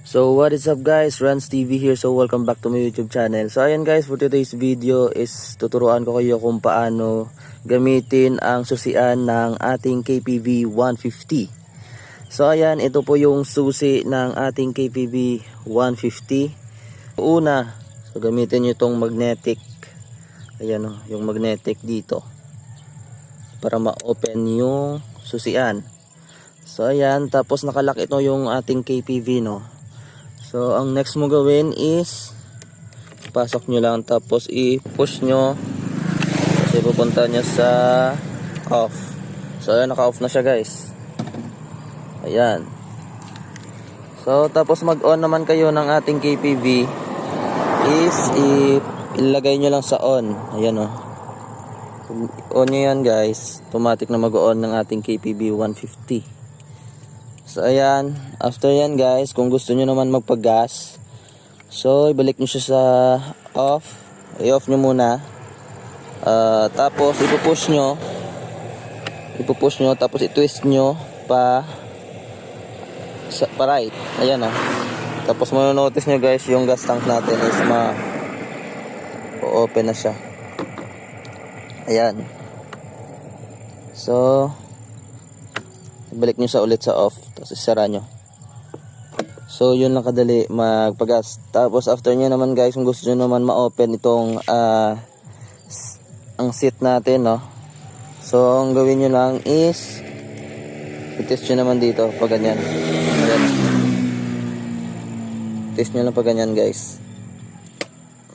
So what is up guys, Rans TV here. So welcome back to my YouTube channel. So ayan guys, for today's video is tuturuan ko kayo kung paano gamitin ang susian ng ating KPV 150. So ayan, ito po yung susi ng ating KPV 150. Una, so gamitin nyo itong magnetic. Ayan o, yung magnetic dito para ma-open yung susian. So ayan, tapos nakalock ito yung ating KPV, no. So ang next mo gawin is pasok nyo lang, tapos i-push nyo kasi pupunta nyo sa off. So ayan, naka-off na siya guys. Ayan. So tapos mag-on naman kayo ng ating KPV is ilagay nyo lang sa on. Ayan o. On nyo yan guys, automatic na mag-on ng ating KPV 150. So ayan, after yan guys, kung gusto nyo naman magpag-gas, so ibalik nyo siya sa off. I-off nyo muna. Tapos ipupush nyo, tapos i-twist nyo pa right. Ayan o. Tapos manonotice nyo guys, yung gas tank natin is open na siya. Ayan. So balik nyo sa ulit sa off, tapos isara nyo. So yun lang kadali magpagas. Tapos after nyo naman guys, kung gusto nyo naman ma-open itong ang seat natin, no. So ang gawin nyo lang is i-test nyo naman dito pag ganyan. Ayan. Test nyo lang pag ganyan guys.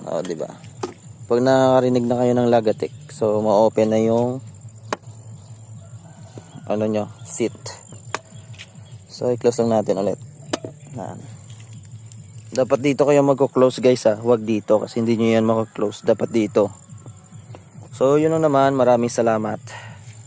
O diba, pag nakakarinig na kayo ng lagatik, so ma-open na yung ano nyo, seat. So i-close lang natin ulit. Dapat dito kayo magko-close guys ha, huwag dito kasi hindi nyo yan mako-close, dapat dito. So yun lang naman, maraming salamat.